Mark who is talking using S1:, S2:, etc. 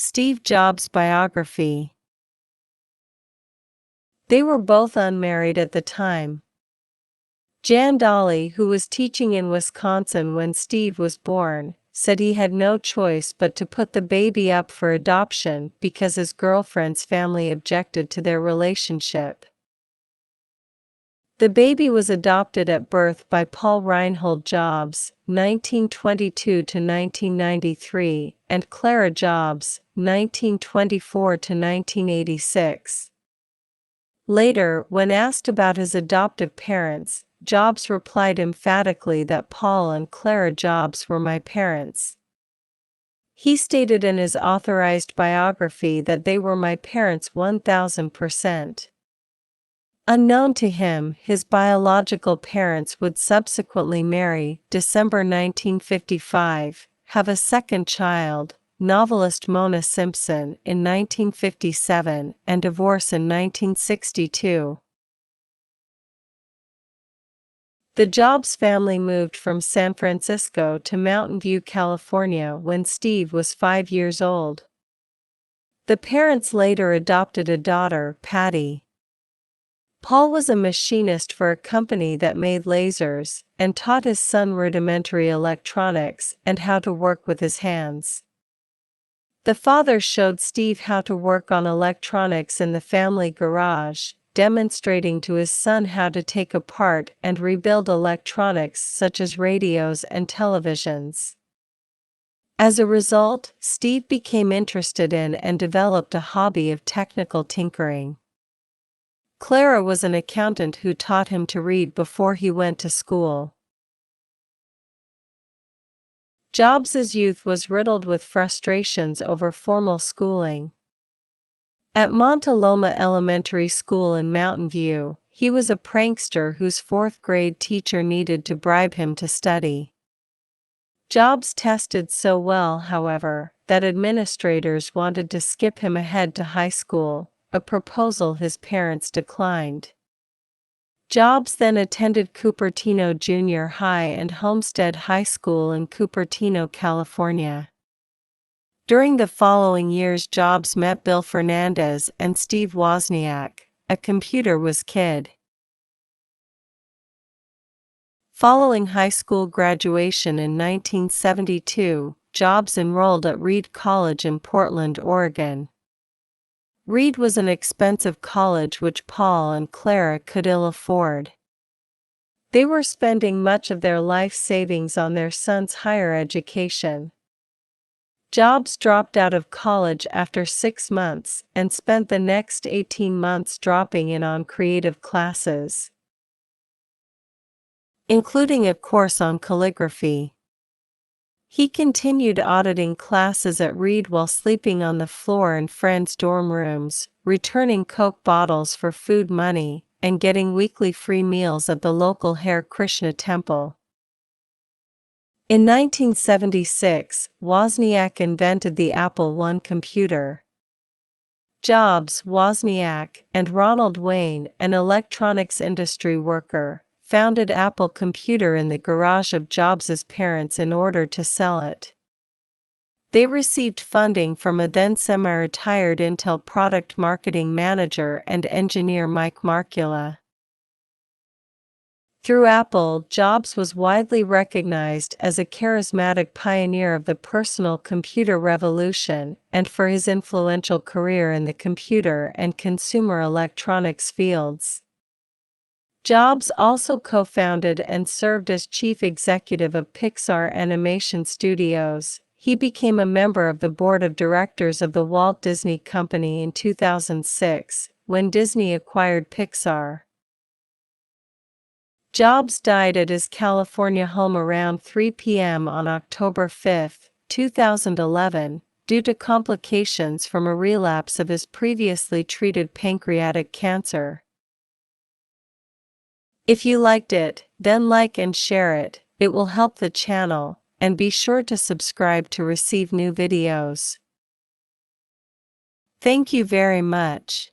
S1: Steve Jobs' biography. They were both unmarried at the time. Jan Dolly, who was teaching in Wisconsin when Steve was born, said he had no choice but to put the baby up for adoption because his girlfriend's family objected to their relationship. The baby was adopted at birth by Paul Reinhold Jobs, 1922 to 1993, and Clara Jobs, 1924 to 1986. Later, when asked about his adoptive parents, Jobs replied emphatically that Paul and Clara Jobs were my parents. He stated in his authorized biography that they were my parents 1000%. Unknown to him, his biological parents would subsequently marry, December 1955, have a second child, novelist Mona Simpson, in 1957, and divorce in 1962. The Jobs family moved from San Francisco to Mountain View, California when Steve was 5 years old. The parents later adopted a daughter, Patty. Paul was a machinist for a company that made lasers, and taught his son rudimentary electronics and how to work with his hands. The father showed Steve how to work on electronics in the family garage, demonstrating to his son how to take apart and rebuild electronics such as radios and televisions. As a result, Steve became interested in and developed a hobby of technical tinkering. Clara was an accountant who taught him to read before he went to school. Jobs' youth was riddled with frustrations over formal schooling. At Monte Loma Elementary School in Mountain View, he was a prankster whose fourth-grade teacher needed to bribe him to study. Jobs tested so well, however, that administrators wanted to skip him ahead to high school, a proposal his parents declined. Jobs then attended Cupertino Junior High and Homestead High School in Cupertino, California. During the following years, Jobs met Bill Fernandez and Steve Wozniak, a computer whiz kid. Following high school graduation in 1972, Jobs enrolled at Reed College in Portland, Oregon. Reed was an expensive college which Paul and Clara could ill afford. They were spending much of their life savings on their son's higher education. Jobs dropped out of college after 6 months and spent the next 18 months dropping in on creative classes, including a course on calligraphy. He continued auditing classes at Reed while sleeping on the floor in friends' dorm rooms, returning Coke bottles for food money, and getting weekly free meals at the local Hare Krishna temple. In 1976, Wozniak invented the Apple I computer. Jobs, Wozniak, and Ronald Wayne, an electronics industry worker, founded Apple Computer in the garage of Jobs' parents in order to sell it. They received funding from a then semi-retired Intel product marketing manager and engineer Mike Markula. Through Apple, Jobs was widely recognized as a charismatic pioneer of the personal computer revolution and for his influential career in the computer and consumer electronics fields. Jobs also co-founded and served as chief executive of Pixar Animation Studios. He became a member of the board of directors of the Walt Disney Company in 2006, when Disney acquired Pixar. Jobs died at his California home around 3 p.m. on October 5, 2011, due to complications from a relapse of his previously treated pancreatic cancer. If you liked it, then like and share it. It will help the channel, and be sure to subscribe to receive new videos. Thank you very much.